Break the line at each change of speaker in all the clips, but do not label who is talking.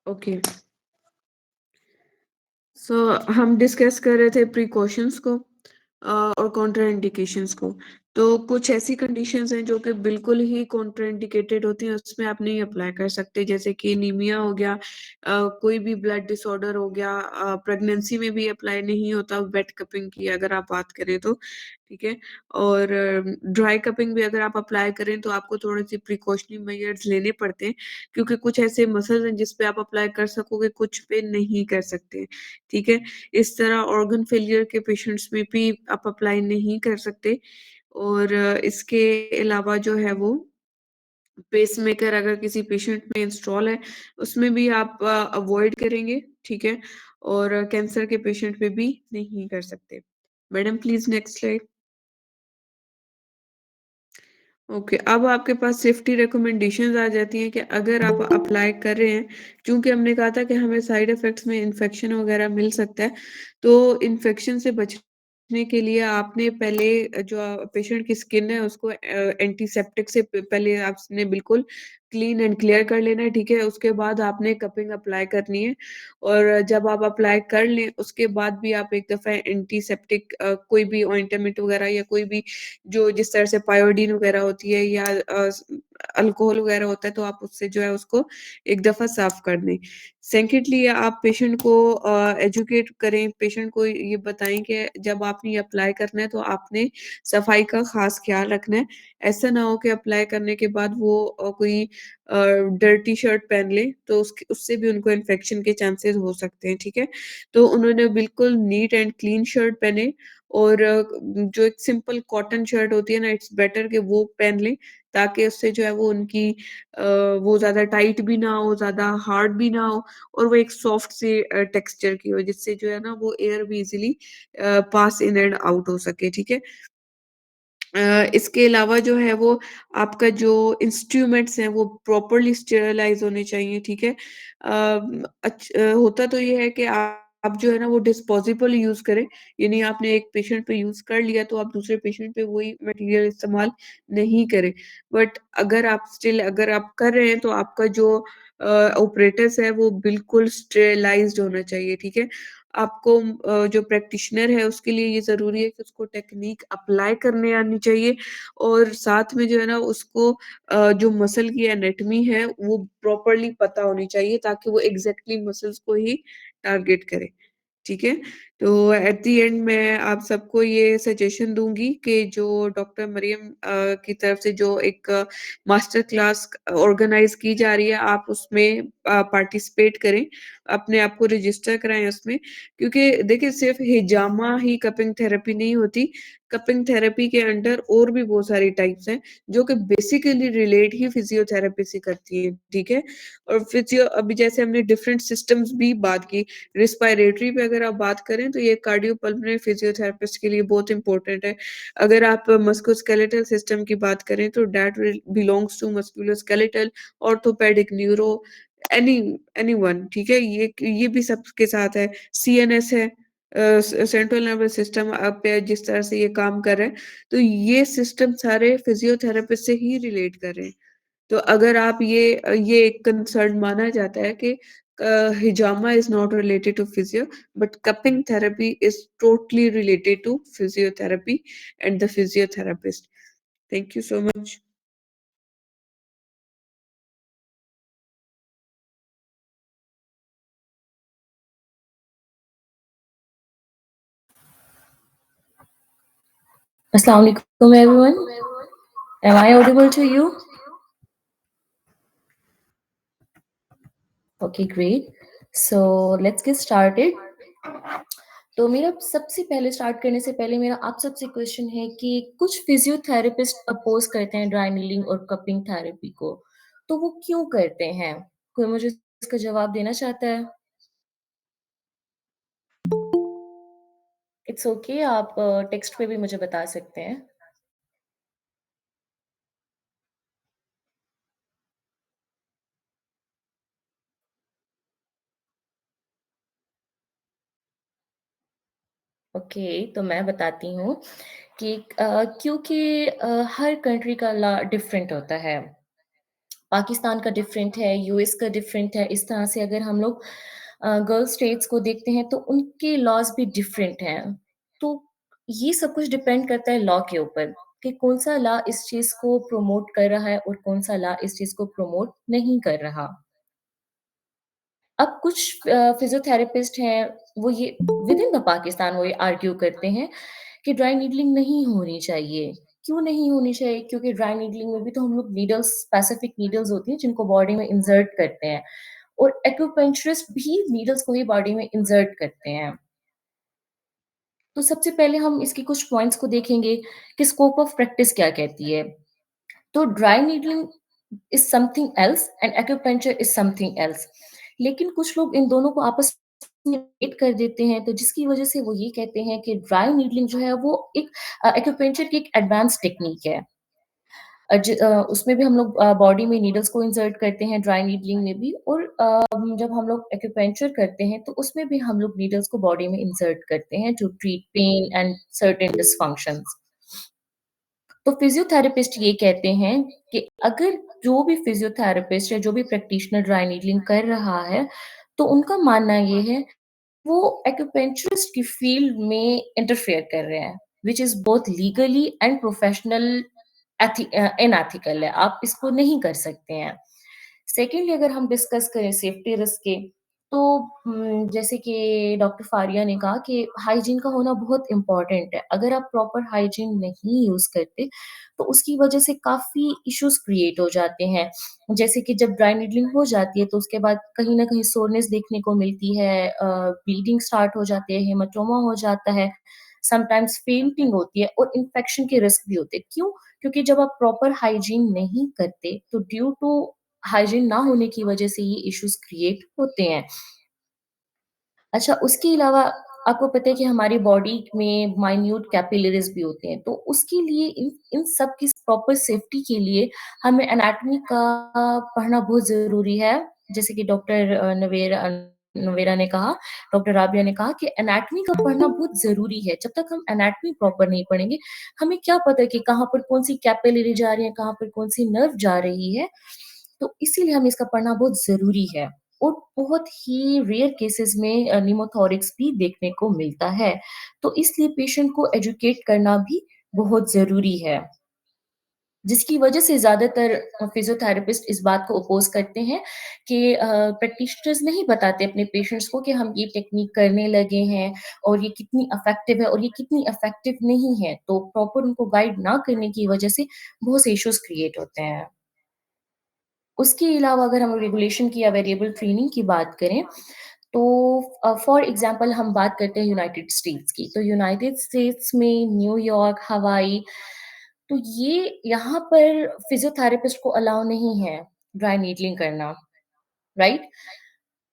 Okay. सो हम discuss कर रहे थे प्रिकॉशंस को और कॉन्ट्राइंडिकेशंस को। तो कुछ ऐसी कंडीशंस हैं जो कि बिल्कुल ही कॉन्ट्राइंडिकेटेड होती हैं, उसमें आप नहीं अप्लाई कर सकते, जैसे कि एनीमिया हो गया, कोई भी ब्लड डिसऑर्डर हो गया, प्रेगनेंसी में भी अप्लाई नहीं होता वेट कपिंग की अगर आप बात करें तो, ठीक है। और ड्राई कपिंग भी अगर आप अप्लाई करें तो आपको थोड़ी सी प्रिकॉशनरी मेजर्स लेने पड़ते हैं, क्योंकि कुछ ऐसे मसल्स हैं जिस पे आप अप्लाई कर सकोगे, कुछ पे नहीं कर सकते, ठीक है। इस तरह ऑर्गन फेलियर के पेशेंट्स में भी आप अप्लाई नहीं कर सकते। और इसके अलावा जो है वो पेसमेकर अगर किसी पेशेंट में इंस्टॉल है, उसमें भी आप अवॉइड करेंगे, ठीक है। और कैंसर के पेशेंट में भी नहीं कर सकते। Madam please next slide. Okay, अब आपके पास सेफ्टी रिकमेंडेशंस आ जाती हैं कि अगर आप अप्लाई कर रहे हैं, क्योंकि हमने कहा था कि हमें साइड इफेक्ट्स में इन्फेक्शन वगैरह मिल सकता है, तो इन्फेक्शन से बचने के लिए आपने पहले जो पेशेंट की स्किन है उसको एंटीसेप्टिक से पहले आपने बिल्कुल क्लीन एंड क्लियर कर लेना है, ठीक है। उसके बाद आपने कपिंग अप्लाई करनी है, और जब आप अप्लाई कर लें उसके बाद भी आप एक दफ़ा एंटीसेप्टिक कोई भी ऑइंटमेंट वगैरह या कोई भी जो जिस तरह से पायोडीन वगैरह होती है या अल्कोहल वगैरह होता है, तो आप उससे जो है उसको एक दफ़ा साफ कर दें। सेकेंडली आप पेशेंट को एजुकेट करें, पेशेंट को ये बताएँ कि जब आपने ये अप्लाई करना है तो आपने सफाई का ख़ास ख़्याल रखना है। ऐसा ना हो कि अप्लाई करने के बाद वो कोई डर्टी शर्ट पहन ले, तो उसके उससे भी उनको इन्फेक्शन के चांसेस हो सकते हैं, ठीक है। तो उन्होंने बिल्कुल नीट एंड क्लीन शर्ट पहने, और जो एक सिंपल कॉटन शर्ट होती है ना, इट्स बेटर कि वो पहन लें, ताकि उससे जो है वो उनकी वो ज़्यादा टाइट भी ना हो, ज़्यादा हार्ड भी ना हो, और वो एक सॉफ्ट सी टेक्सचर की हो, जिससे जो है ना वो एयर भी easily pass in and out हो सके, ठीक है। इसके अलावा जो है वो आपका जो इंस्ट्रूमेंट्स हैं वो प्रॉपर्ली स्टेरिलाइज़ होने चाहिए, ठीक है। होता तो ये है कि आप जो है ना वो डिस्पोजेबल यूज़ करें, यानी आपने एक पेशेंट पे यूज़ कर लिया तो आप दूसरे पेशेंट पे वही मटेरियल इस्तेमाल नहीं करें। बट अगर आप कर रहे हैं तो आपका जो ऑपरेटर्स है वो बिल्कुल स्टेरिलाइज़्ड होना चाहिए, ठीक है। आपको जो प्रैक्टिशनर है उसके लिए ये ज़रूरी है कि उसको टेक्नीक अप्लाई करने आनी चाहिए, और साथ में जो है ना उसको जो मसल की एनाटॉमी है वो प्रॉपर्ली पता होनी चाहिए, ताकि वो एग्ज़ैक्टली मसल्स को ही टारगेट करे। ठीक है? तो एट द एंड मैं आप सबको ये सजेशन दूँगी कि जो डॉक्टर मरियम की तरफ से जो एक मास्टर क्लास ऑर्गेनाइज़ की जा रही है, आप उसमें पार्टिसिपेट करें, अपने आप को रजिस्टर कराएँ उसमें। क्योंकि देखिए सिर्फ़ हिजामा ही कपिंग थेरेपी नहीं होती, कपिंग थेरेपी के अंडर और भी बहुत सारी टाइप्स हैं, जो कि बेसिकली रिलेट ही फिज़ियोथेरेपी से करती हैं, ठीक है? और फिज़ियो अभी जैसे हमने डिफरेंट सिस्टम्स भी बात की, रिस्पायरेटरी पे अगर आप बात करें तो ये कार्डियोपल्मोनरी फिजियोथेरेपिस्ट के लिए बहुत इंपॉर्टेंट है। अगर आप मस्कुलोस्केलेटल सिस्टम की बात करें तो that will belongs to musculoskeletal, orthopaedic, neuro, any anyone, ठीक है? ये भी सबके साथ है। सीएनएस है, सेंट्रल नर्वस सिस्टम पे जिस तरह से ये काम कर रहा है, तो ये सिस्टम सारे फिजियोथेरेपिस्ट से ही रिलेट कर रहे हैं। तो अगर आप ये एक कंसर्न माना जाता है कि हिजामा is not related to physio, but cupping therapy is totally related to physiotherapy and the physiotherapist. Thank you so much.
Assalamu alaikum, everyone. Am I audible to you? Okay, great. So let's get started. तो मेरा सबसे पहले start करने से पहले मेरा आप सबसे क्वेश्चन है कि कुछ फिजियोथेरेपिस्ट अपोज करते हैं ड्राई नीलिंग और कपिंग थेरेपी को, तो वो क्यों करते हैं? कोई मुझे इसका जवाब देना चाहता है? इट्स ओके आप टेक्स्ट पे भी मुझे बता सकते हैं। ओके, तो मैं बताती हूँ कि क्योंकि हर कंट्री का लॉ डिफरेंट होता है। पाकिस्तान का डिफरेंट है, यूएस का डिफरेंट है। इस तरह से अगर हम लोग गल्फ स्टेट्स को देखते हैं तो उनके लॉज़ भी डिफरेंट हैं। तो ये सब कुछ डिपेंड करता है लॉ के ऊपर कि कौन-सा लॉ इस चीज़ को प्रमोट कर रहा है और कौन-सा लॉ इस चीज़ को प्रमोट नहीं कर रहा। अब कुछ फिज़ियोथेरेपिस्ट हैं, वो ये विदिन द पाकिस्तान वो ये आर्ग्यू करते हैं कि ड्राई नीडलिंग नहीं होनी चाहिए। क्यों नहीं होनी चाहिए? क्योंकि ड्राई नीडलिंग में भी तो हम लोग नीडल्स स्पेसिफिक नीडल्स होती हैं जिनको बॉडी में इंसर्ट करते हैं और एक्यूपेंचरिस्ट भी नीडल्स को ही बॉडी में इंसर्ट करते हैं। तो सबसे पहले हम इसके कुछ पॉइंट्स को देखेंगे कि स्कोप ऑफ प्रैक्टिस क्या कहती है। तो dry needling is something else and acupuncture is something else. लेकिन कुछ लोग इन दोनों को आपस में रिलेट कर देते हैं, तो जिसकी वजह से वो ये कहते हैं कि ड्राई नीडलिंग जो है वो एक एक्यूपेंचर की एक एडवांस टेक्नीक है। उसमें भी हम लोग बॉडी में नीडल्स को इंसर्ट करते हैं ड्राई नीडलिंग में भी और जब हम लोग एक्यूपेंचर करते हैं तो उसमें भी हम लोग नीडल्स को बॉडी में इंसर्ट करते हैं to treat pain and certain dysfunctions. तो फिजियोथेरेपिस्ट ये कहते हैं कि अगर जो भी फिजियोथेरेपिस्ट या जो भी प्रैक्टिशनर ड्राई नीडलिंग कर रहा है, तो उनका मानना ये है, वो एक्यूपेंचरिस्ट की फील्ड में इंटरफेयर कर रहे हैं, which is both legally and professional unethical है, आप इसको नहीं कर सकते हैं। सेकेंडली अगर हम डिस्कस करें सेफ्टी रिस्क के, तो जैसे कि डॉक्टर फारिया ने कहा कि हाइजीन का होना बहुत इम्पोर्टेंट है। अगर आप प्रॉपर हाइजीन नहीं यूज़ करते, तो उसकी वजह से काफ़ी इश्यूज़ क्रिएट हो जाते हैं। जैसे कि जब ड्राई नीडलिंग हो जाती है, तो उसके बाद कहीं न कहीं सोरनेस देखने को मिलती है, ब्लीडिंग स्टार्ट हो जाती है, हेमाटोमा हो जाता है, समटाइम्स फेंटिंग होती है और इन्फेक्शन के रिस्क भी होते हैं। क्यों? क्योंकि जब आप प्रॉपर हाइजीन नहीं करते, तो ड्यू टू हाइजीन ना होने की वजह से ये इश्यूज़ क्रिएट होते हैं। अच्छा, उसके अलावा आपको पता है कि हमारी बॉडी में माइन्यूट कैपिलरीज़ भी होते हैं, तो उसके लिए इन इन सब की प्रॉपर सेफ्टी के लिए हमें एनाटॉमी का पढ़ना बहुत ज़रूरी है। जैसे कि डॉक्टर नवेरा ने कहा, डॉक्टर राबिया ने कहा कि एनाटॉमी का पढ़ना बहुत ज़रूरी है। जब तक हम एनाटॉमी प्रॉपर नहीं पढ़ेंगे, हमें क्या पता कि कहाँ पर कौन-सी कैपिलरी जा रही है, कहाँ पर कौन-सी नर्व जा रही है। तो इसीलिए हमें इसका पढ़ना बहुत ज़रूरी है। और बहुत ही रेयर केसेस में निमोथोरिक्स भी देखने को मिलता है। तो इसलिए पेशेंट को एजुकेट करना भी बहुत ज़रूरी है। जिसकी वजह से ज़्यादातर फिज़ियोथेरेपिस्ट इस बात को अपोज़ करते हैं कि प्रैक्टिशनर्स नहीं बताते अपने पेशेंट्स को कि हम ये टेक्नीक करने लगे हैं और ये कितनी इफ़ेक्टिव है और ये कितनी इफ़ेक्टिव नहीं है। तो प्रॉपर उनको गाइड ना करने की वजह से बहुत से इश्यूज़ क्रिएट होते हैं। उसके अलावा अगर हम रेगुलेशन की या वेरिएबल ट्रेनिंग की बात करें, तो फॉर एग्ज़ाम्पल हम बात करते हैं यूनाइटेड स्टेट्स की, तो यूनाइटेड स्टेट्स में न्यूयॉर्क, हवाई, तो ये यहाँ पर फिज़ियोथेरेपिस्ट को अलाउ नहीं है ड्राई नीडलिंग करना, राइट?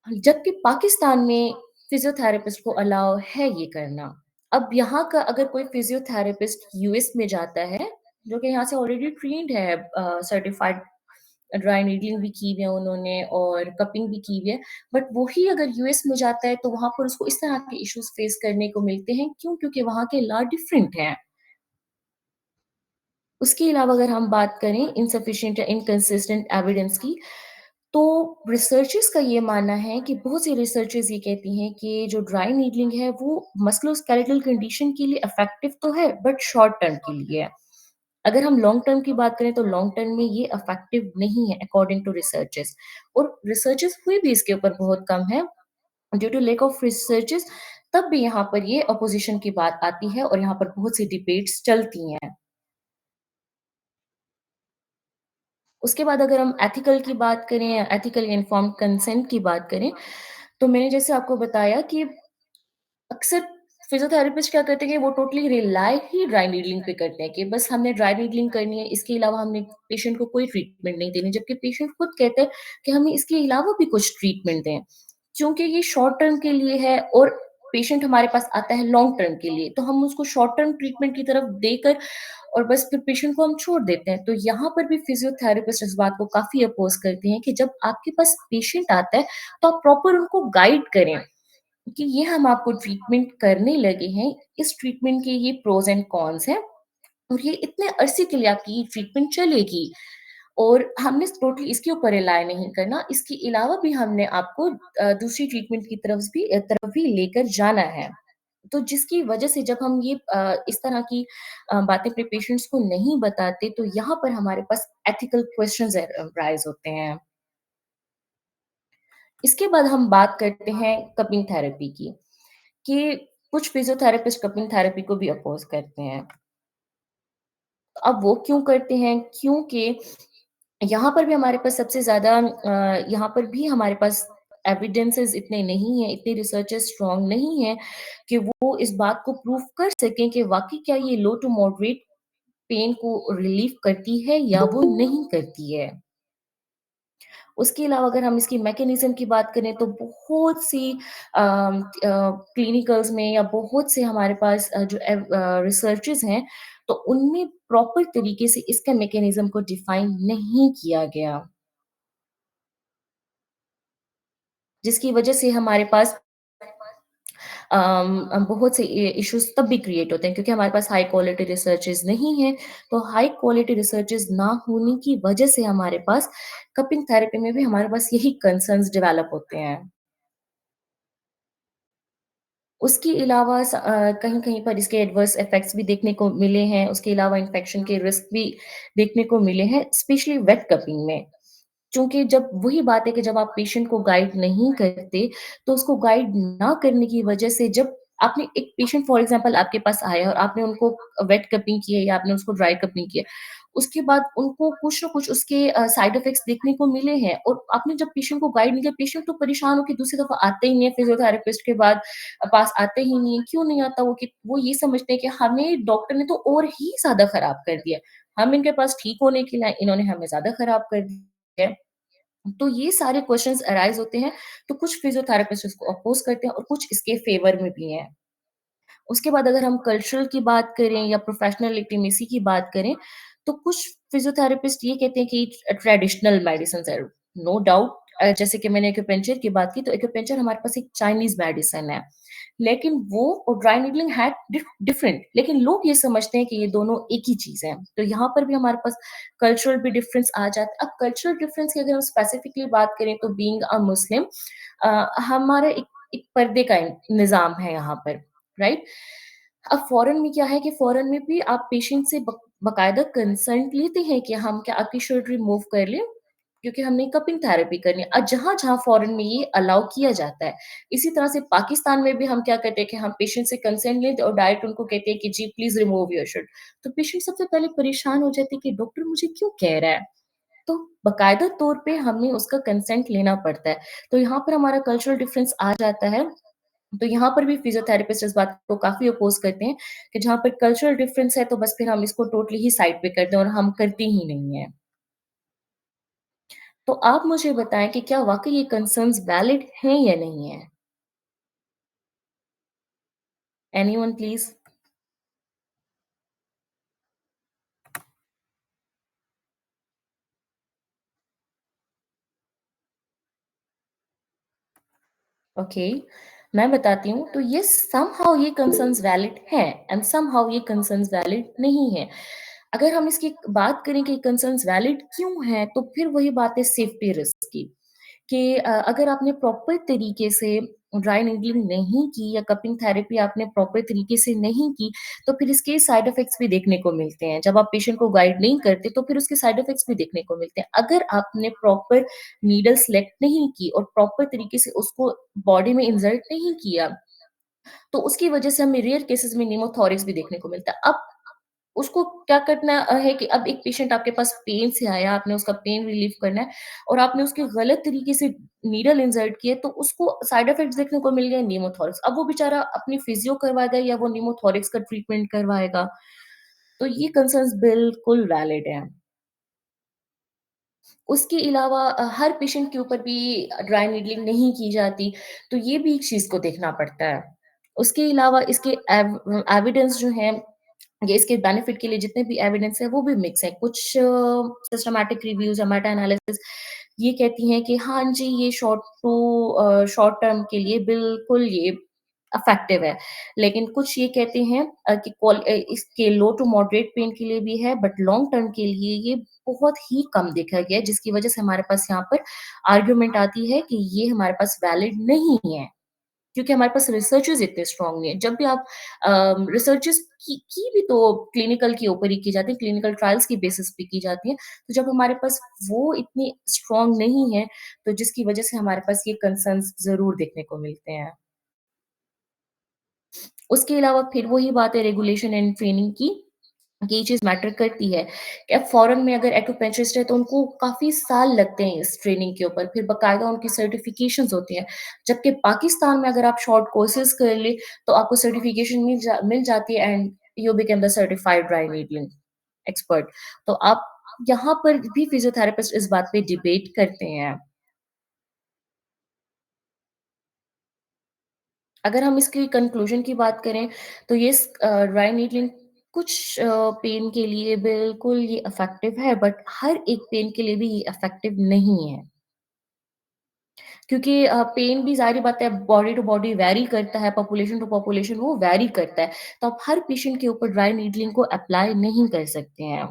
जबकि पाकिस्तान में फिज़ियोथेरेपिस्ट को अलाउ है ये करना। अब यहाँ का अगर कोई फिज़ियोथेरेपिस्ट यूएस में जाता है, जो कि यहाँ से ऑलरेडी ट्रेन्ड है, सर्टिफाइड ड्राई नीडलिंग भी की हुई है उन्होंने और कपिंग भी की हुई है। बट वही अगर यूएस में जाता है तो वहाँ पर उसको इस तरह के इश्यूज़ फेस करने को मिलते हैं। क्यों? क्योंकि वहाँ के लॉ डिफरेंट हैं। उसके अलावा अगर हम बात करें इनसफिशिएंट या इनकंसिस्टेंट एविडेंस की, तो रिसर्चर्स का ये मानना है कि बहुत सी रिसर्चर्स ये कहती हैं कि जो ड्राई नीडलिंग है वो मस्कुलोस्केलेटल कंडीशन के लिए इफेक्टिव तो है बट शॉर्ट टर्म के लिए है। अगर हम लॉन्ग टर्म की बात करें तो लॉन्ग टर्म में ये इफेक्टिव नहीं है अकॉर्डिंग टू रिसर्चर्स और रिसर्चर्स हुई भी इसके ऊपर बहुत कम है due to lack of researchers. तब भी यहाँ पर ये अपोजिशन की बात आती है और यहाँ पर बहुत सी डिबेट्स चलती हैं। उसके बाद अगर हम एथिकल की बात करें या एथिकल इन्फॉर्म्ड कंसेंट की बात करें, तो मैंने जैसे आपको बताया कि अक्सर फिज़ियोथेरेपिस्ट क्या करते हैं कि वो टोटली रिलाई ही ड्राई नीडलिंग पे करते हैं कि बस हमने ड्राई नीडलिंग करनी है, इसके अलावा हमने पेशेंट को कोई ट्रीटमेंट नहीं देनी, जबकि पेशेंट खुद कहते हैं कि हमें इसके अलावा भी कुछ ट्रीटमेंट दें। क्योंकि ये शॉर्ट टर्म के लिए है और पेशेंट हमारे पास आता है लॉन्ग टर्म के लिए, तो हम उसको शॉर्ट टर्म ट्रीटमेंट की तरफ देकर और बस फिर पेशेंट को हम छोड़ देते हैं। तो यहाँ पर भी फिज़ियोथेरेपिस्ट इस बात को काफ़ी अपोज़ करते हैं कि जब आपके पास पेशेंट आता है, तो आप प्रॉपर उनको गाइड करें। कि ये हम आपको ट्रीटमेंट करने लगे हैं, इस ट्रीटमेंट के ये प्रोज़ एंड कॉन्स हैं और ये इतने अरसे के लिए आपकी ये ट्रीटमेंट चलेगी और हमने टोटली इसके ऊपर रिलाय नहीं करना, इसके अलावा भी हमने आपको दूसरी ट्रीटमेंट की तरफ भी लेकर जाना है। तो जिसकी वजह से जब हम ये इस तरह की बातें अपने पेशेंट्स को नहीं बताते, तो यहाँ पर हमारे पास एथिकल क्वेश्चंस राइज़ होते हैं। इसके बाद हम बात करते हैं कपिंग थेरेपी की, कि कुछ फिजियोथेरेपिस्ट कपिंग थेरेपी को भी अपोज़ करते हैं। अब वो क्यों करते हैं? क्योंकि यहाँ पर भी हमारे पास सबसे ज़्यादा यहाँ पर भी हमारे पास एविडेंसेस इतने नहीं हैं, इतने रिसर्चेस स्ट्रॉन्ग नहीं हैं कि वो इस बात को प्रूव कर सकें कि वाक़ई क्या ये लो टू मॉडरेट पेन को रिलीव करती है या वो नहीं करती है। उसके अलावा अगर हम इसकी मैकेनिज़्म की बात करें तो बहुत सी क्लिनिकल्स में या बहुत से हमारे पास रिसर्चेज़ हैं, तो उनमें प्रॉपर तरीके से इसका मैकेनिज़्म को डिफ़ाइन नहीं किया गया। जिसकी वजह से हमारे पास बहुत से इश्यूज़ तब भी क्रिएट होते हैं क्योंकि हमारे पास हाई क्वालिटी रिसर्चेज़ नहीं हैं, तो हाई क्वालिटी रिसर्चेज़ ना होने की वजह से हमारे पास कपिंग थेरेपी में भी हमारे पास यही कंसर्न्स डेवलप होते हैं। उसके अलावा कहीं-कहीं पर इसके एडवर्स इफ़ेक्ट्स भी देखने को मिले हैं, उसके अलावा इन्फेक्शन के रिस्क भी देखने को मिले हैं, स्पेशली वेट कपिंग में। चूँकि जब वही बात है कि जब आप पेशेंट को गाइड नहीं करते, तो उसको गाइड ना करने की वजह से जब आपने एक पेशेंट फॉर एग्ज़ाम्पल आपके पास आया और आपने उनको वेट कपिंग की है या आपने उसको ड्राई कपिंग की है, उसके बाद उनको कुछ न कुछ उसके साइड इफ़ेक्ट्स देखने को मिले हैं और आपने जब पेशेंट को गाइड नहीं किया, पेशेंट तो परेशान होके दूसरी दफ़ा आते ही नहीं है फिज़ियोथेरेपिस्ट के बाद पास आते ही नहीं है। क्यों नहीं आता वो कि वो ये समझते हैं कि हमें डॉक्टर ने तो और ही ज़्यादा खराब कर दिया। हम इनके पास ठीक होने के लिए आए, इन्होंने हमें ज़्यादा खराब कर दिया है। तो ये सारे क्वेश्चंस अराइज़ होते हैं, तो कुछ फिज़ियोथेरेपिस्ट इसको अपोज़ करते हैं और कुछ इसके फ़ेवर में भी हैं। उसके बाद अगर हम कल्चरल की बात करें या प्रोफ़ेशनल लेटिमेसी की बात करें, तो कुछ फिज़ियोथेरेपिस्ट ये कहते हैं कि ट्रेडिशनल मेडिसिन्स है। नो डाउट जैसे कि मैंने एक्यूपेंचर की बात की, तो एक्यूपेंचर हमारे पास एक चाइनीज़ मेडिसिन है। लेकिन वो और ड्राई नीडलिंग है डिफरेंट, लेकिन लोग ये समझते हैं कि ये दोनों एक ही चीज़ है। तो यहाँ पर भी हमारे पास कल्चरल भी डिफरेंस आ जाता है। अब कल्चरल डिफरेंस की अगर हम स्पेसिफिकली बात करें तो बीइंग अ मुस्लिम हमारा एक एक पर्दे का निज़ाम है यहाँ पर, राइट? अब फ़ॉरेन में क्या है कि फ़ॉरेन में भी आप पेशेंट से बाकायदा कंसेंट लेते हैं कि हम क्या आपकी शर्ट रिमूव कर लें? क्योंकि हमने कपिंग थेरेपी करनी है। जहाँ-जहाँ फ़ॉरेन में ये अलाउ किया जाता है। इसी तरह से पाकिस्तान में भी हम क्या करते हैं कि हम पेशेंट से कंसेंट लेते हैं और डायरेक्ट उनको कहते हैं कि जी प्लीज़ रिमूव योर शर्ट। तो पेशेंट सबसे पहले परेशान हो जाते हैं कि डॉक्टर मुझे क्यों कह रहा है? तो बाकायदा तौर पे हमें उसका कंसेंट लेना पड़ता है। तो यहाँ पर हमारा कल्चरल डिफरेंस आ जाता है। तो यहाँ पर भी फिज़ियोथेरेपिस्ट इस बात को काफ़ी अपोज़ करते हैं कि जहाँ पर कल्चरल डिफरेंस है तो बस फिर हम इसको टोटली ही साइड पे कर दें और हम करते ही नहीं हैं। तो आप मुझे बताएँ कि क्या वाक़ई ये कंसर्न्स वैलिड हैं या नहीं हैं? Anyone please? ओके, मैं बताती हूँ। तो येस समहाउ ये कंसर्न्स वैलिड हैं एंड समहाउ ये कंसर्न्स वैलिड नहीं हैं। अगर हम इसकी बात करें कि कंसर्न्स वैलिड क्यों हैं, तो फिर वही बात है सेफ्टी रिस्क की। कि अगर आपने प्रॉपर तरीके से ड्राई नीडलिंग नहीं की या कपिंग थेरेपी आपने प्रॉपर तरीके से नहीं की, तो फिर इसके साइड इफ़ेक्ट्स भी देखने को मिलते हैं। जब आप पेशेंट को गाइड नहीं करते, तो फिर उसके साइड इफ़ेक्ट्स भी देखने को मिलते हैं। अगर आपने प्रॉपर नीडल सेलेक्ट नहीं की और प्रॉपर तरीके से उसको बॉडी में इंसर्ट नहीं किया, तो उसकी वजह से हमें रेयर केसेज़ में निमोथोरिक्स भी देखने को मिलता है। अब उसको क्या करना है कि अब एक पेशेंट आपके पास पेन से आया, आपने उसका पेन रिलीफ़ करना है और आपने उसके गलत तरीके से नीडल इंसर्ट किए, तो उसको साइड इफ़ेक्ट्स देखने को मिल गए निमोथोरिक्स। अब वो बेचारा अपनी फिज़ियो करवाएगा या वो निमोथोरिक्स का ट्रीटमेंट करवाएगा? तो ये कंसर्न्स बिल्कुल वैलिड हैं। उसके अलावा हर पेशेंट के ऊपर भी ड्राई नीडलिंग नहीं की जाती, तो ये भी एक चीज़ को देखना पड़ता है। उसके अलावा इसके एविडेंस जो हैं, ये इसके बेनिफिट के लिए जितने भी एविडेंस हैं, वो भी मिक्स हैं। कुछ सिस्टमैटिक रिव्यूज़ या मेटा एनालिसिस ये कहती हैं कि हाँ जी, ये शॉर्ट टर्म के लिए बिल्कुल ये इफ़ेक्टिव है। लेकिन कुछ ये कहते हैं कि इसके लो टू मॉडरेट पेन के लिए भी है, बट लॉन्ग टर्म के लिए ये बहुत ही कम देखा गया है, जिसकी वजह से हमारे पास यहाँ पर आर्गुमेंट आती है कि ये हमारे पास वैलिड नहीं है। क्योंकि हमारे पास रिसर्चेज़ इतने स्ट्रॉन्ग नहीं है। जब भी आप रिसर्चेज़ की भी तो क्लिनिकल के ऊपर ही की जाती है, क्लिनिकल ट्रायल्स की बेसिस पे की जाती है। तो जब हमारे पास वो इतनी स्ट्रॉन्ग नहीं है, तो जिसकी वजह से हमारे पास ये कंसर्न्स ज़रूर देखने को मिलते हैं। उसके अलावा फिर वही बात है रेगुलेशन एंड ट्रेनिंग की, कि ये चीज़ मैटर करती है। कि अब फ़ॉरेन में अगर एक्यूपेंचरिस्ट है तो उनको काफ़ी साल लगते हैं इस ट्रेनिंग के ऊपर, फिर बाकायदा उनकी सर्टिफ़िकेशंस होती हैं। जबकि पाकिस्तान में अगर आप शॉर्ट कोर्सेज़ कर लें, तो आपको सर्टिफ़िकेशन मिल जाती है and you become the certified dry needling expert. तो आप यहाँ पर भी फिज़ियोथेरेपिस्ट इस बात पे डिबेट करते हैं। अगर हम इसकी कंक्लूज़न की बात करें, तो ये ड्राई नीडलिंग कुछ पेन के लिए बिल्कुल ये इफ़ेक्टिव है, बट हर एक पेन के लिए भी ये इफ़ेक्टिव नहीं है। क्योंकि पेन भी ज़ाहिर-सी बात है बॉडी टू बॉडी वैरी करता है, पॉपुलेशन टू पॉपुलेशन वो वैरी करता है। तो आप हर पेशेंट के ऊपर ड्राई नीडलिंग को अप्लाई नहीं कर सकते हैं।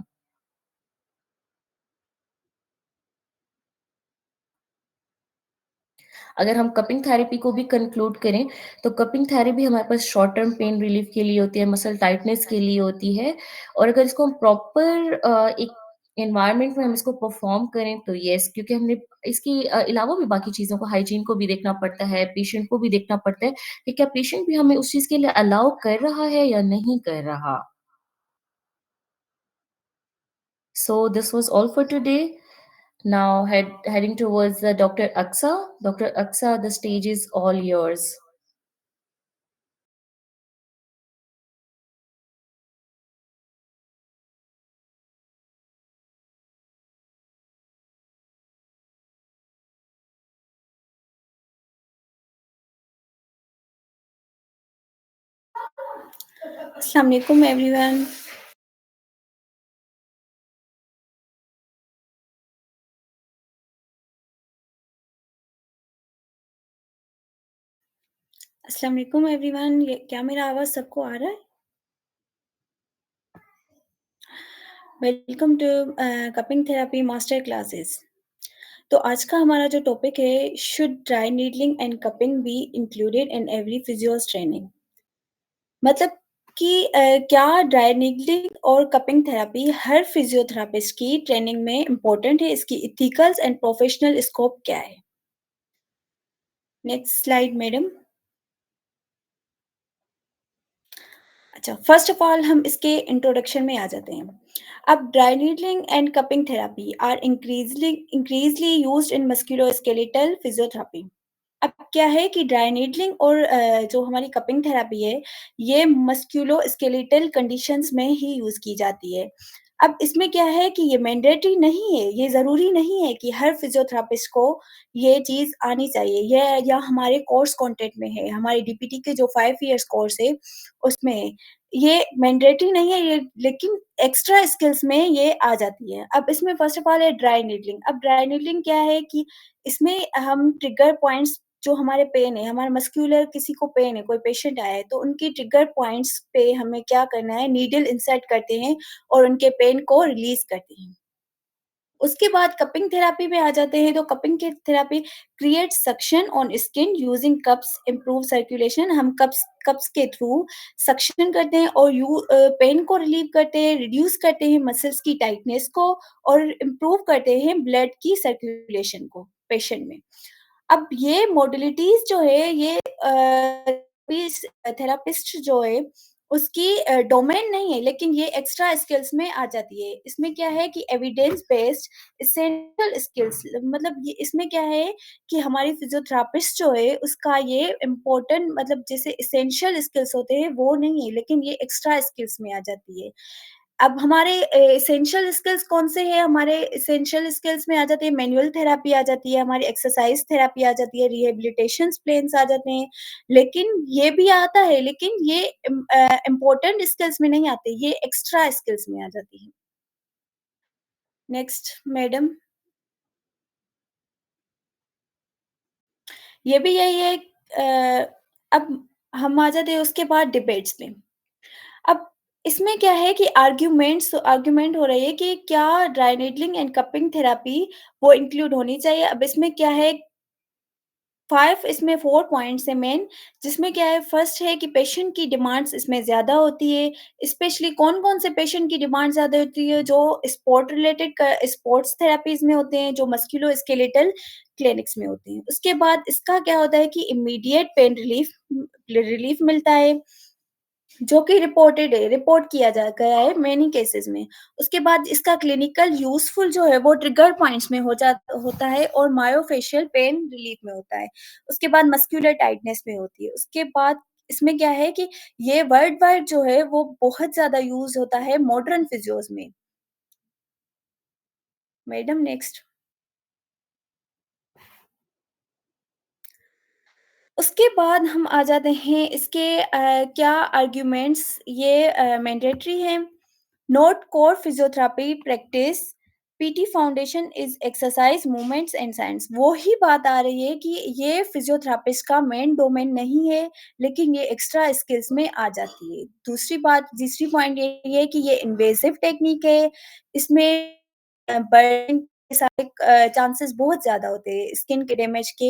अगर हम कपिंग थेरेपी को भी कंक्लूड करें, तो कपिंग थेरेपी हमारे पास शॉर्ट टर्म पेन रिलीफ के लिए होती है, मसल टाइटनेस के लिए होती है और अगर इसको हम प्रॉपर एक एनवायरनमेंट में हम इसको परफॉर्म करें तो येस क्योंकि हमने इसके अलावा भी बाकी चीज़ों को हाइजीन को भी देखना पड़ता है, पेशेंट को भी देखना पड़ता है कि क्या पेशेंट भी हमें उस चीज़ के लिए अलाउ कर रहा है या नहीं कर रहा। So this was all for today. Now heading towards Dr. Aksa. Dr. Aksa, the stage is all yours.
अस्सलाम वालेकुम एवरीवन। अस्सलाम वालेकुम एवरीवन। ये क्या मेरा आवाज़ सबको आ रहा है? Welcome to cupping therapy master classes. तो आज का हमारा जो टॉपिक है should dry needling and cupping be included in every physios training. मतलब कि क्या ड्राई नीडलिंग और कपिंग थेरेपी हर फिजियोथेरेपिस्ट की ट्रेनिंग में इम्पोर्टेंट है? इसकी एथिकल्स एंड प्रोफेशनल स्कोप क्या है? Next slide madam. अच्छा, फर्स्ट ऑफ ऑल हम इसके इंट्रोडक्शन में आ जाते हैं। अब dry needling and cupping therapy are increasingly used in musculoskeletal physiotherapy. अब क्या है कि ड्राई नीडलिंग और जो हमारी कपिंग थेरेपी है, ये मस्कुलोस्केलेटल कंडीशंस में ही यूज़ की जाती है। अब इसमें क्या है कि ये मैंडेटरी नहीं है, ये ज़रूरी नहीं है कि हर फिजियोथेरेपिस्ट को ये चीज़ आनी चाहिए। ये या हमारे कोर्स कंटेंट में है, हमारे डीपीटी के जो 5 इयर्स कोर्स है, उसमें है। ये मैंडेटरी नहीं है ये लेकिन एक्स्ट्रा स्किल्स में ये आ जाती है। अब इसमें फर्स्ट ऑफ ऑल है ड्राई नीडलिंग। अब ड्राई नीडलिंग क्या है कि इसमें हम ट्रिगर पॉइंट्स जो हमारे पेन है, हमारा मस्कुलर किसी को पेन है, कोई पेशेंट आया है, तो उनकी ट्रिगर पॉइंट्स पे हमें क्या करना है, नीडल इंसर्ट करते हैं और उनके पेन को रिलीज़ करते हैं। उसके बाद कपिंग थेरेपी में आ जाते हैं, तो कपिंग के therapy create suction on skin using cups improve circulation. हम कप्स के थ्रू सक्शन करते हैं और पेन को रिलीव करते हैं, रिड्यूस करते हैं मसल्स की टाइटनेस को और इम्प्रूव करते हैं ब्लड की सर्कुलेशन को पेशेंट में। अब ये मॉडलिटीज़ जो है ये थेरेपिस्ट जो है उसकी डोमेन नहीं है लेकिन ये एक्स्ट्रा स्किल्स में आ जाती है। इसमें क्या है कि एविडेंस बेस्ड एसेंशियल स्किल्स मतलब ये इसमें क्या है कि हमारी फिजियोथेरेपिस्ट जो है उसका ये इम्पोर्टेंट मतलब जैसे एसेंशियल स्किल्स होते हैं वो नहीं है लेकिन ये एक्स्ट्रा स्किल्स में आ जाती है। अब हमारे एसेंशियल स्किल्स कौन से हैं? हमारे एसेंशियल स्किल्स में आ जाती है मैनुअल थेरेपी आ जाती है, हमारी एक्सरसाइज़ थेरेपी आ जाती है, रिहैबिलिटेशंस प्लान्स आ जाते हैं। लेकिन ये भी आता है लेकिन ये इम्पोर्टेंट स्किल्स में नहीं आते, ये एक्स्ट्रा स्किल्स में आ जाती है। Next madam. ये भी यही है अब हम आ जाते हैं उसके बाद डिबेट्स में। अब इसमें क्या है कि आर्ग्यूमेंट हो रही है कि क्या dry needling and cupping therapy वो इंक्लूड होनी चाहिए। अब इसमें क्या है 5 इसमें 4 पॉइंट्स हैं मेन, जिसमें क्या है फर्स्ट है कि पेशेंट की डिमांड्स इसमें ज़्यादा होती है, स्पेशली कौन-कौन से पेशेंट की डिमांड ज़्यादा होती है, जो स्पोर्ट्स थेरेपीज़ में होते हैं, जो मस्कुलोस्केलेटल क्लिनिक्स में होते हैं। उसके बाद इसका क्या होता है कि इमीडिएट पेन रिलीफ मिलता है, जो कि रिपोर्ट किया जा गया है मैनी केसेज़ में। उसके बाद इसका क्लिनिकल यूज़फुल जो है वो ट्रिगर पॉइंट्स में होता है और मायोफेशियल पेन रिलीफ में होता है। उसके बाद मस्कुलर टाइटनेस में होती है। उसके बाद इसमें क्या है कि ये वर्ल्ड वाइड जो है वो बहुत ज़्यादा यूज़ होता है मॉडर्न फिजियोज़ में। Madam next. उसके बाद हम आ जाते हैं इसके क्या आर्ग्यूमेंट्स ये मैंडेटरी हैं। Note core physiotherapy practice PT foundation is exercise movements and science. वो ही बात आ रही है कि ये फिजियोथेरेपिस्ट का मेन डोमेन नहीं है, लेकिन ये एक्स्ट्रा स्किल्स में आ जाती है। तीसरी पॉइंट ये है कि ये इन्वेसिव टेक्निक है। इसमें बर्निंग के सारे चांसेस बहुत ज़्यादा होते हैं स्किन के डैमेज के।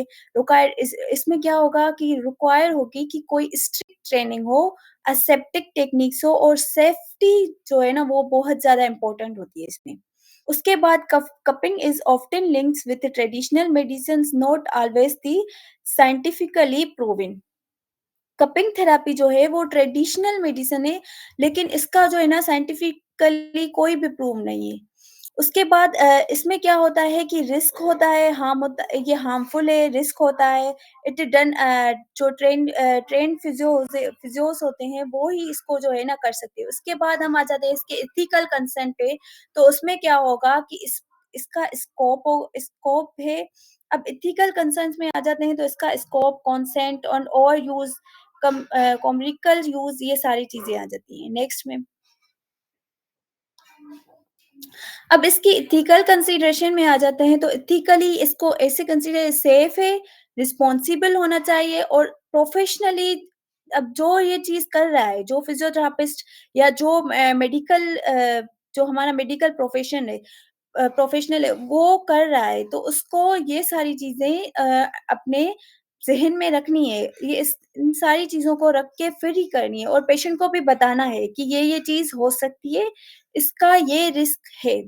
इसमें क्या होगा कि रिक्वायर होगी कि कोई स्ट्रिक्ट ट्रेनिंग हो, एसेप्टिक टेक्निक्स हो और सेफ्टी जो है ना वो बहुत ज़्यादा इम्पोर्टेंट होती है इसमें। उसके बाद cupping is often linked with traditional medicines not always the scientifically proven. Cupping therapy जो है वो ट्रेडिशनल मेडिसिन है, लेकिन इसका जो है ना साइंटिफिकली कोई भी प्रूव नहीं है। उसके बाद इसमें क्या होता है कि रिस्क होता है, ये हार्मफुल है, रिस्क होता है। इट डन जो ट्रेन्ड फिजियोज़ होते हैं वो ही इसको जो है ना कर सकते हैं। उसके बाद हम आ जाते हैं इसके एथिकल कंसर्न पे, तो उसमें क्या होगा कि इसका स्कोप है। अब एथिकल कंसर्न्स में आ जाते हैं तो इसका स्कोप, कंसेंट और ओवर यूज़ कॉमर्शियल यूज़ ये सारी चीज़ें आ जाती हैं। नेक्स्ट में अब इसकी एथिकल कंसीडरेशन में आ जाते हैं तो एथिकली इसको ऐसे कंसीडर सेफ है, रिस्पॉन्सिबल होना चाहिए और प्रोफेशनली अब जो ये चीज़ कर रहा है, जो फिजियोथेरेपिस्ट या जो जो हमारा मेडिकल प्रोफेशनल है, वो कर रहा है, तो उसको ये सारी चीज़ें अपने ज़हन में रखनी है। इन सारी चीज़ों को रख के फिर ही करनी है और पेशेंट को भी बताना है कि ये चीज़ हो सकती है, इसका ये रिस्क है।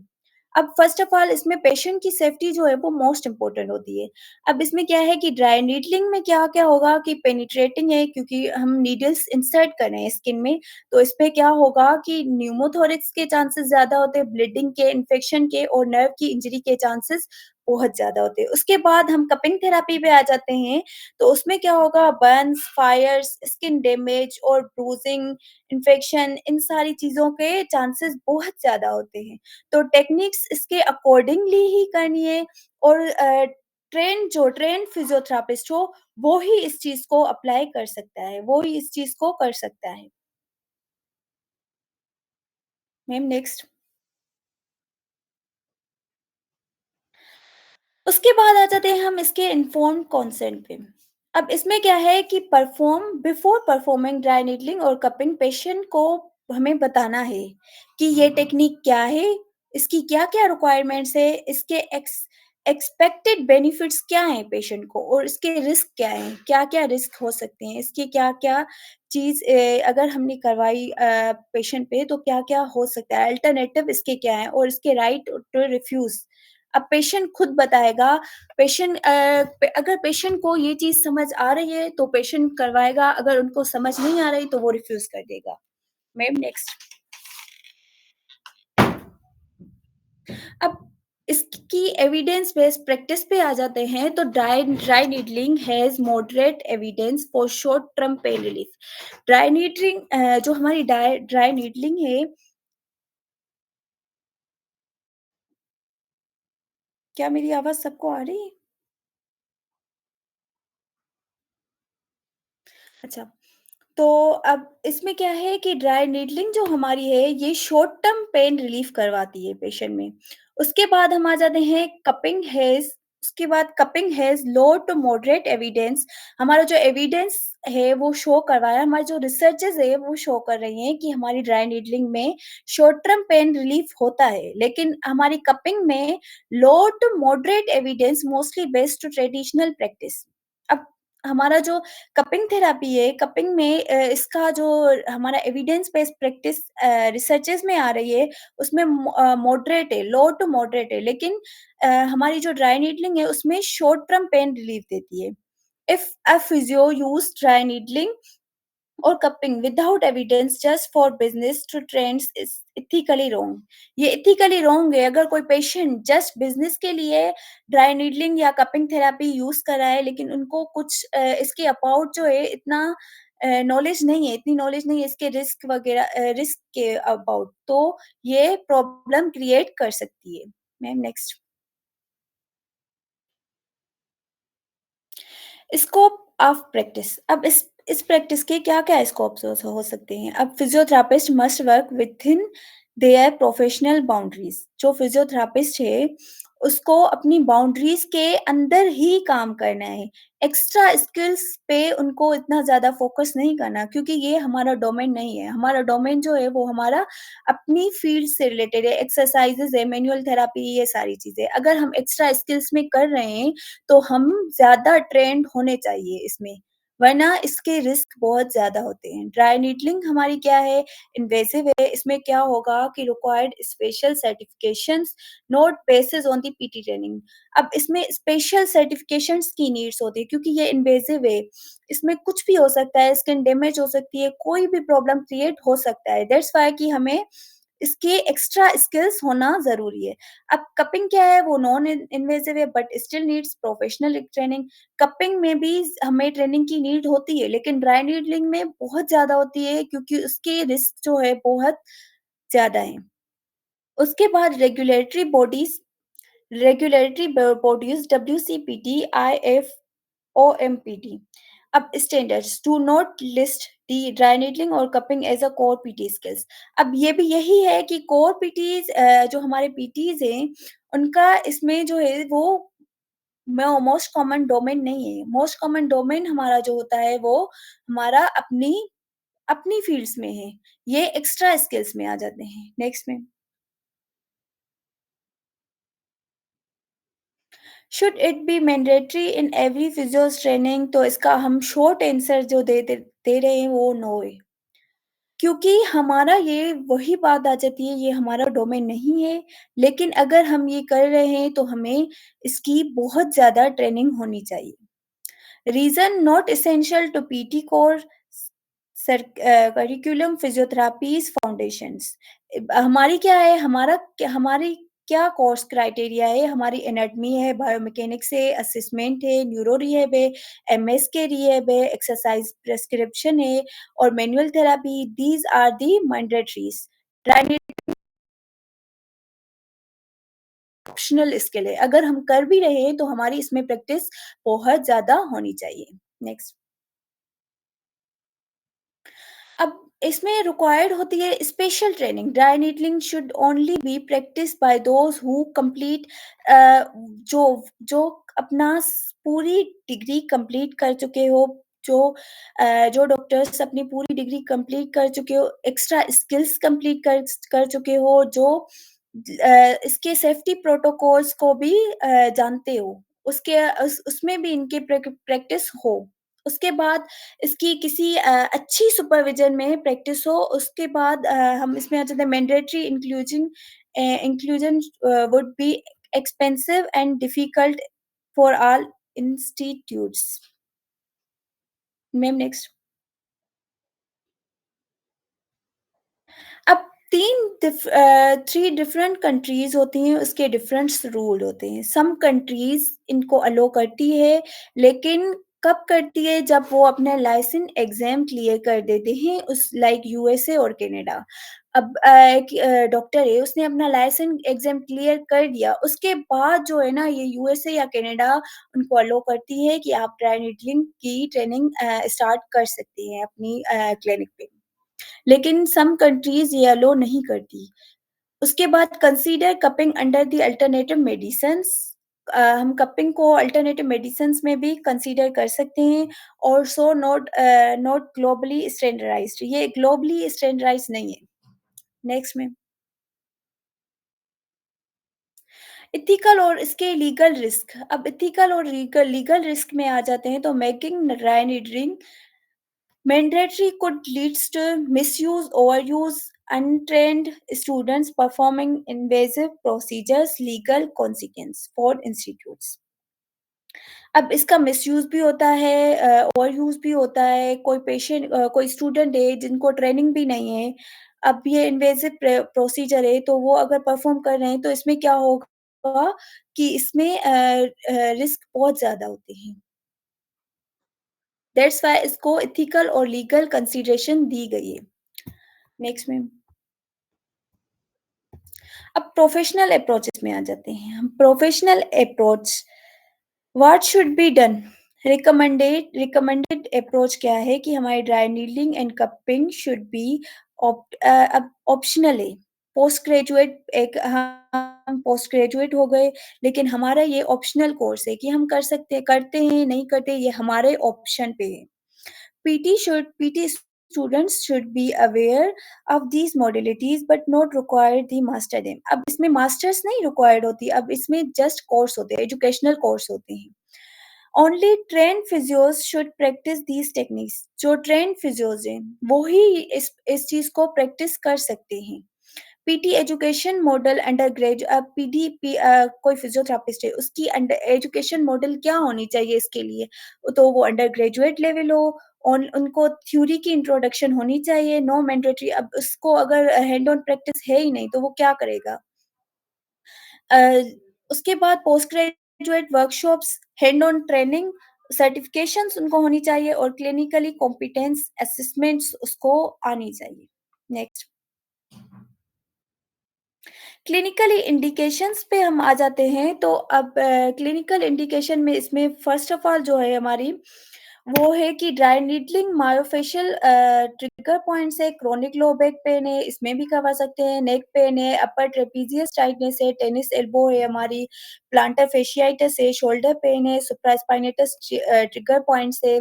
अब फ़र्स्ट ऑफ ऑल इसमें पेशेंट की सेफ्टी जो है वो मोस्ट इम्पोर्टेंट होती है। अब इसमें क्या है कि ड्राई नीडलिंग में क्या-क्या होगा कि पेनिट्रेटिंग है क्योंकि हम नीडल्स इंसर्ट कर रहे हैं स्किन में, तो इसमें क्या होगा कि न्यूमोथोरेक्स के चांसेस ज़्यादा होते हैं, ब्लीडिंग के, इन्फेक्शन के और नर्व की इंजरी के चांसेस बहुत ज़्यादा होते हैं। उसके बाद हम कपिंग थेरेपी पे आ जाते हैं, तो उसमें क्या होगा बर्न्स, फायर्स, स्किन डैमेज और ब्रूजिंग, इन्फेक्शन इन सारी चीज़ों के चांसेस बहुत ज़्यादा होते हैं। तो टेक्निक्स इसके अकॉर्डिंगली ही करनी है और ट्रेन्ड फिजियोथेरेपिस्ट हो, वो ही इस चीज़ को अप्लाई कर सकता है, वो ही इस चीज़ को कर सकता है। Ma'am next. उसके बाद आ जाते हैं हम इसके इन्फॉर्म्ड कंसेंट पे। अब इसमें क्या है कि बिफोर परफॉर्मिंग ड्राई नीडलिंग और कपिंग पेशेंट को हमें बताना है कि ये टेक्निक क्या है, इसकी क्या-क्या रिक्वायरमेंट्स है, इसके एक्सपेक्टेड बेनिफिट्स क्या हैं पेशेंट को और इसके रिस्क क्या हैं, क्या-क्या रिस्क हो सकते हैं, इसकी क्या-क्या चीज़ अगर हमने करवाई पेशेंट पे तो क्या-क्या हो सकता है, अल्टरनेटिव इसके क्या हैं और इसके राइट टू रिफ्यूज़। अब पेशेंट खुद बताएगा, अगर पेशेंट को ये चीज़ समझ आ रही है तो पेशेंट करवाएगा, अगर उनको समझ नहीं आ रही तो वो रिफ्यूज़ कर देगा। Ma'am next. अब इसकी एविडेंस बेस्ड प्रैक्टिस पे आ जाते हैं तो dry needling has moderate evidence for short term pain relief. जो हमारी ड्राई नीडलिंग है, क्या मेरी आवाज़ सबको आ रही है? अच्छा। तो अब इसमें क्या है कि ड्राई नीडलिंग जो हमारी है ये शॉर्ट टर्म पेन रिलीफ करवाती है पेशेंट में। उसके बाद हम आ जाते हैं कपिंग हेज़ उसके बाद cupping has low to moderate evidence. हमारा जो एविडेंस है वो शो करवा रहा है, हमारी जो रिसर्चेज़ है वो शो कर रही हैं कि हमारी ड्राई नीडलिंग में शॉर्ट टर्म पेन रिलीफ होता है। लेकिन हमारी कपिंग में low to moderate evidence mostly based to traditional practice. अब हमारा जो कपिंग थेरेपी है, कपिंग में इसका जो हमारा एविडेंस बेस्ड प्रैक्टिस रिसर्चेज़ में आ रही है, उसमें मॉडरेट है, लो टू मॉडरेट है। लेकिन हमारी जो ड्राई नीडलिंग है उसमें शॉर्ट टर्म पेन रिलीफ देती है। If a physio used dry needling or cupping without evidence just for business to trends is ethically wrong। ये ethically wrong है। अगर कोई पेशेंट जस्ट बिजनेस के लिए ड्राई नीडलिंग या कपिंग थेरेपी यूज कर रहा है, लेकिन उनको कुछ इसके अबाउट जो है इतना नॉलेज नहीं है, इतनी नॉलेज नहीं है इसके रिस्क वगैरह रिस्क के अबाउट, तो ये प्रॉब्लम क्रिएट कर सकती है। Ma'am next. Scope of practice. अब इस प्रैक्टिस के क्या-क्या स्कोप्स हो सकते हैं? अब physiotherapist must work within their professional boundaries. जो फिजियोथेरेपिस्ट है, उसको अपनी बाउंड्रीज़ के अंदर ही काम करना है। एक्स्ट्रा स्किल्स पे उनको इतना ज़्यादा फोकस नहीं करना, क्योंकि ये हमारा डोमेन नहीं है। हमारा डोमेन जो है वो हमारा अपनी फील्ड से रिलेटेड है, एक्सरसाइज़ेज़ है, मैनुअल थेरेपी, ये सारी चीज़ें। अगर हम एक्स्ट्रा स्किल्स में कर रहे हैं तो हम ज़्यादा ट्रेंड होने चाहिए इसमें, वरना इसके रिस्क बहुत ज़्यादा होते हैं। ड्राई नीडलिंग हमारी क्या है, इन्वेसिव है। इसमें क्या होगा कि required special certifications note basis on the PT training. अब इसमें स्पेशल सर्टिफिकेशंस की नीड्स होती है, क्योंकि ये इन्वेसिव है। इसमें कुछ भी हो सकता है, स्किन डैमेज हो सकती है, कोई भी प्रॉब्लम क्रिएट हो सकता है। दैट्स व्हाई कि हमें इसके एक्स्ट्रा स्किल्स होना ज़रूरी है। अब कपिंग क्या है, वो नॉन इन्वेसिव है but still needs professional training. Cupping में भी हमें ट्रेनिंग की नीड होती है, लेकिन ड्राई नीडलिंग में बहुत ज़्यादा होती है, क्योंकि उसके रिस्क जो है बहुत ज़्यादा हैं। उसके बाद रेगुलेटरी बॉडीज़ WCPT, IFOMPT। अब standards do not list the dry needling और cupping as a core PT skills. अब ये भी यही है कि कोर पीटीज़ जो हमारे पीटीज़ हैं, उनका इसमें जो है वो मोस्ट कॉमन डोमेन नहीं है। मोस्ट कॉमन डोमेन हमारा जो होता है वो हमारा अपनी अपनी फील्ड्स में है। ये एक्स्ट्रा स्किल्स में आ जाते हैं। नेक्स्ट में should it be mandatory in every physios training, तो इसका हम शॉर्ट आंसर जो दे रहे हैं वो नो है। क्योंकि हमारा ये वही बात आ जाती है, ये हमारा डोमेन नहीं है, लेकिन अगर हम ये कर रहे हैं तो हमें इसकी बहुत ज़्यादा ट्रेनिंग होनी चाहिए। Reason not essential to PT core curriculum physiotherapies foundations। हमारी क्या है, हमारी क्या कोर्स क्राइटेरिया है, हमारी एनाटमी है, बायोमैकेनिक्स है, असेसमेंट है, न्यूरो रिहैब है, एमएस के रिहैब है, एक्सरसाइज प्रिस्क्रिप्शन है और manual therapy. These are the mandatories. Optional skill है, अगर हम कर भी रहे हैं तो हमारी इसमें प्रैक्टिस बहुत ज़्यादा होनी चाहिए। नेक्स्ट। अब इसमें रिक्वायर्ड होती है special training. Dry needling should only be practice by those who complete जो जो अपना पूरी डिग्री कंप्लीट कर चुके हो, जो जो डॉक्टर्स अपनी पूरी डिग्री कंप्लीट कर चुके हो, एक्स्ट्रा स्किल्स कंप्लीट कर चुके हो, जो इसके सेफ्टी प्रोटोकॉल्स को भी जानते हो, उसमें भी इनकी प्रैक्टिस हो। उसके बाद इसकी किसी अच्छी सुपरविज़न में प्रैक्टिस हो, उसके बाद हम इसमें आ जाते हैं mandatory inclusion would be expensive and difficult for all institutes. Ma'am next. अब 3 डिफरेंट कंट्रीज़ होती हैं, उसके डिफरेंट रूल होते हैं। सम कंट्रीज़ इनको अलो करती है, लेकिन कब करती है, जब वो अपना लाइसेंस एग्ज़ाम क्लियर कर देते हैं, उस लाइक यूएसए और कनाडा। अब एक डॉक्टर है, उसने अपना लाइसेंस एग्ज़ाम क्लियर कर दिया, उसके बाद जो है ना, ये यूएसए या कनाडा उनको अलो करती है कि आप ड्राई नीडलिंग की ट्रेनिंग स्टार्ट कर सकते हैं अपनी क्लिनिक पे। लेकिन सम कंट्रीज़ ये अलो नहीं करती। उसके बाद consider cupping under the alternative medicines. हम कपिंग को अल्टरनेटिव मेडिसिन्स में भी कंसीडर कर सकते हैं, ऑल्सो नॉट ग्लोबली स्टैंडर्डाइज़्ड, ये ग्लोबली स्टैंडर्डाइज़्ड नहीं है। नेक्स्ट में एथिकल और इसके लीगल रिस्क। अब एथिकल और लीगल रिस्क में आ जाते हैं, तो making dry needling mandatory could leads to misuse, overuse, untrained students performing invasive procedures, legal consequence for institutes. अब इसका मिसयूज़ भी होता है, ओवरयूज़ भी होता है, कोई स्टूडेंट है जिनको ट्रेनिंग भी नहीं है, अब ये इन्वेसिव प्रोसीजर है, तो वो अगर परफ़ॉर्म कर रहे हैं, तो इसमें क्या होगा कि इसमें रिस्क बहुत ज़्यादा होते हैं। दैट्स व्हाई इसको एथिकल और लीगल कंसीडरेशन दी गई है। नेक्स्ट में अब प्रोफ़ेशनल अप्रोचेस में आ जाते हैं हम। Professional approach what should be done? Recommended approach क्या है कि हमारी dry needling and cupping should be अब ऑप्शनल है। पोस्ट ग्रेजुएट एक हम पोस्ट ग्रेजुएट हो गए, लेकिन हमारा ये ऑप्शनल कोर्स है कि हम करते हैं, नहीं करते, ये हमारे ऑप्शन पे है। PT students should be aware of these modalities but not required to master them. अब इसमें मास्टर्स नहीं रिक्वायर्ड होती, अब इसमें जस्ट कोर्स होते हैं, एजुकेशनल कोर्स होते हैं। Only trained physios should practise these techniques. जो ट्रेन्ड फिजियोज हैं, वो ही इस चीज़ को प्रैक्टिस कर सकते हैं। पीटी एजुकेशन मॉडल अंडर कोई फिजियोथेरेपिस्ट है, उसकी अंडर एजुकेशन मॉडल क्या होनी चाहिए इसके लिए? तो वो अंडर ग्रेजुएट लेवल हो, उनको थ्योरी की इंट्रोडक्शन होनी चाहिए, नो मैंडेटरी। अब उसको अगर हैंड ऑन प्रैक्टिस है ही नहीं, तो वो क्या करेगा? अ, उसके बाद post graduate workshops, hand on training, certifications उनको होनी चाहिए और क्लिनिकली कॉम्पिटेंस असेसमेंट्स उसको आनी चाहिए। नेक्स्ट क्लिनिकल इंडिकेशंस पे हम आ जाते हैं, तो अब क्लिनिकल इंडिकेशन में इसमें फर्स्ट ऑफ ऑल जो है हमारी, वो है कि dry needling myofascial trigger points है, क्रोनिक लो बैक पेन है, इसमें भी करवा सकते हैं, नेक पेन है, अपर ट्रेपीजियस टाइटनेस है, टेनिस एल्बो है हमारी, प्लांटर फेशियाइटिस है, शोल्डर पेन है, सुप्रास्पाइनेटस ट्रिगर पॉइंट्स है,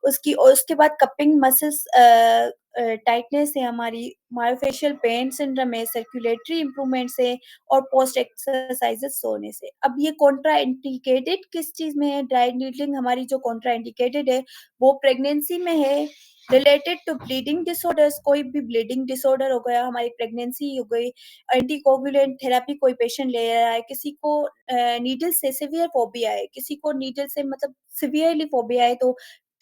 उसके बाद कपिंग मसल्स टाइटनेस है हमारी, मायोफेशियल पेन सिंड्रोम है, सर्कुलेटरी इंप्रूवमेंट्स है और पोस्ट एक्सरसाइजेस सोने से। अब ये कॉन्ट्रा इंडिकेटेड किस चीज़ में है? ड्राई नीडलिंग हमारी जो कॉन्ट्रा इंडिकेटेड है, वो प्रेगनेंसी में है, रिलेटेड टू ब्लीडिंग डिसऑर्डर्स, कोई भी ब्लीडिंग डिसऑर्डर हो गया, हमारी प्रेगनेंसी हो गई, एंटीकोगुलेंट थेरेपी कोई पेशेंट ले रहा है, किसी को नीडल से सिवियर फोबिया है, किसी को नीडल से मतलब सिवियरली फोबिया है, तो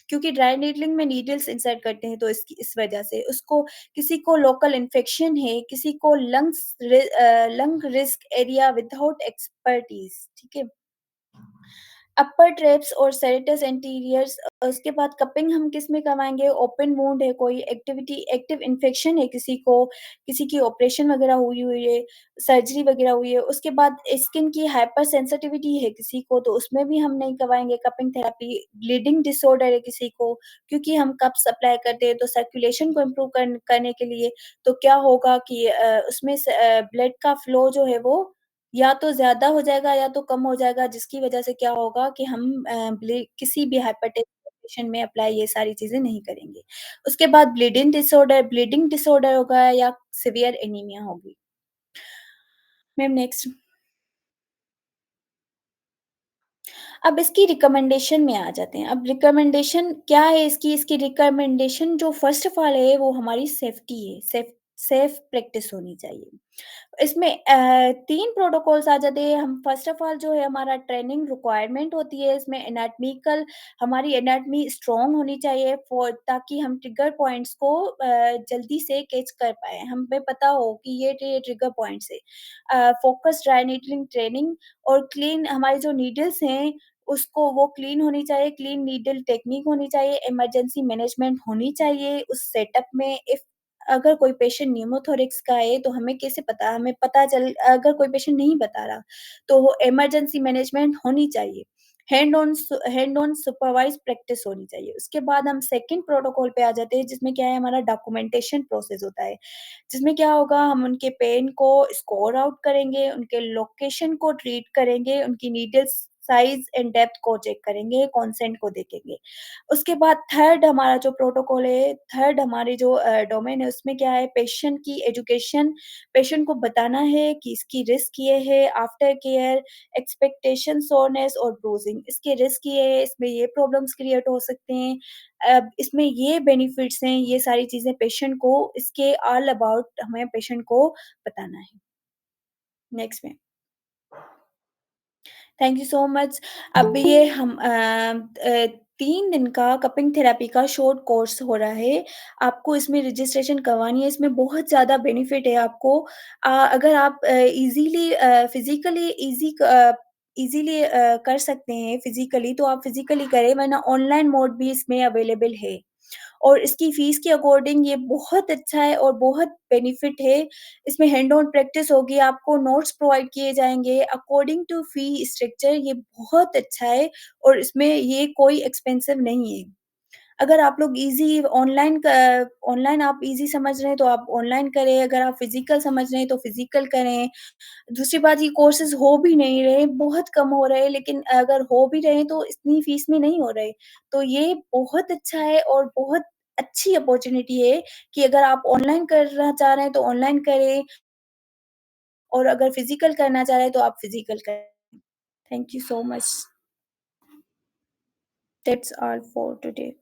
क्योंकि ड्राई नीडलिंग में नीडल्स इंसर्ट करते हैं, तो इस वजह से उसको, किसी को लोकल इन्फेक्शन है, किसी को lung risk area without expertise, ठीक है? अपर ट्रैप्स और सेरेटस एंटीरियर्स, उसके बाद कपिंग हम किसमें करवाएँगे? ओपन वुंड है, कोई एक्टिव इन्फेक्शन है किसी को, किसी की ऑपरेशन वगैरह हुई हुई है, सर्जरी वगैरह हुई है, उसके बाद स्किन की हाइपर सेंसिटिविटी है किसी को, तो उसमें भी हम नहीं करवाएँगे कपिंग थेरेपी। ब्लीडिंग डिसऑर्डर है किसी को, क्योंकि हम कप्स अप्लाई करते हैं तो सर्कुलेशन को इम्प्रूव करने के लिए, तो क्या होगा कि उसमें से ब्लड का फ्लो जो है वो या तो ज़्यादा हो जाएगा या तो कम हो जाएगा, जिसकी वजह से क्या होगा कि हम किसी भी हाइपरटेंसिव पेशेंट में अप्लाई ये सारी चीज़ें नहीं करेंगे। उसके बाद ब्लीडिंग डिसऑर्डर होगा या सीवियर एनीमिया होगी। Ma'am next. अब इसकी रिकमेंडेशन में आ जाते हैं। अब रिकमेंडेशन क्या है इसकी रिकमेंडेशन जो फ़र्स्ट ऑफ ऑल है, वो हमारी सेफ्टी है। सेफ प्रैक्टिस होनी चाहिए। इसमें 3 प्रोटोकॉल्स आ जाते हैं। हम फर्स्ट ऑफ ऑल जो है हमारा ट्रेनिंग रिक्वायरमेंट होती है, इसमें हमारी एनाटॉमी स्ट्रॉन्ग होनी चाहिए ताकि हम ट्रिगर पॉइंट्स को जल्दी से कैच कर पाएँ। हमें पता हो कि ये ट्रिगर पॉइंट्स है। फ़ोकस्ड ड्राई नीडलिंग ट्रेनिंग और क्लीन हमारे जो नीडल्स हैं, उसको वो क्लीन होनी चाहिए, क्लीन नीडल टेक्निक होनी चाहिए, इमरजेंसी मैनेजमेंट होनी चाहिए उस सेटअप में। इफ अगर कोई पेशेंट न्यूमोथोरिक्स का है, तो हमें कैसे पता? हमें पता चल अगर कोई पेशेंट नहीं बता रहा, तो वो इमरजेंसी मैनेजमेंट होनी चाहिए। हैंड ऑन सुपरवाइज़ प्रैक्टिस होनी चाहिए। उसके बाद हम सेकंड प्रोटोकॉल पे आ जाते हैं जिसमें क्या है हमारा डॉक्यूमेंटेशन प्रोसेस होता है। जिसमें क्या होगा हम उनके पेन को स्कोर आउट करेंगे, उनके लोकेशन को ट्रीट करेंगे, उनकी नीडल्स साइज़ एंड डेप्थ को चेक करेंगे, कंसेंट को देखेंगे। उसके बाद थर्ड हमारा जो प्रोटोकॉल है, थर्ड हमारी जो डोमेन है उसमें क्या है पेशेंट की एजुकेशन, पेशेंट को बताना है कि इसकी रिस्क ये है, आफ्टर केयर, एक्सपेक्टेशन सोरनेस और ब्रूजिंग इसके रिस्क ये है, इसमें ये प्रॉब्लम्स क्रिएट हो सकते हैं। इसमें ये बेनिफिट्स हैं, ये सारी चीज़ें पेशेंट को इसके ऑल अबाउट हमें पेशेंट को बताना है। नेक्स्ट में थैंक यू सो मच। अब ये हम 3 दिन का कपिंग थेरेपी का शॉर्ट कोर्स हो रहा है। आपको इसमें रजिस्ट्रेशन करवानी है, इसमें बहुत ज़्यादा बेनिफिट है आपको। अगर आप ईज़िली फिज़िकली ईज़िली कर सकते हैं फिज़िकली तो आप फिज़िकली करें वरना ऑनलाइन मोड भी इसमें अवेलेबल है। और इसकी फ़ीस के अकॉर्डिंग ये बहुत अच्छा है और बहुत बेनिफिट है। इसमें हैंड ऑन प्रैक्टिस होगी, आपको नोट्स प्रोवाइड किए जाएँगे, अकॉर्डिंग टू फ़ी स्ट्रक्चर ये बहुत अच्छा है और इसमें ये कोई एक्सपेंसिव नहीं है। अगर आप लोग ऑनलाइन आप ईज़ी समझ रहे हैं तो आप ऑनलाइन करें, अगर आप फिज़िकल समझ रहे हैं तो फिज़िकल करें। दूसरी बात ये कोर्सेज़ हो भी नहीं रहे, बहुत कम हो रहे हैं लेकिन अगर हो भी रहे हैं तो इतनी फ़ीस में नहीं हो रहे। तो ये बहुत अच्छा है और बहुत अच्छी अपॉर्च्युनिटी है कि अगर आप ऑनलाइन करना चाह रहे हैं तो ऑनलाइन करें और अगर फिज़िकल करना चाह रहे हैं तो आप फिज़िकल करें। Thank you so much. That's all for today.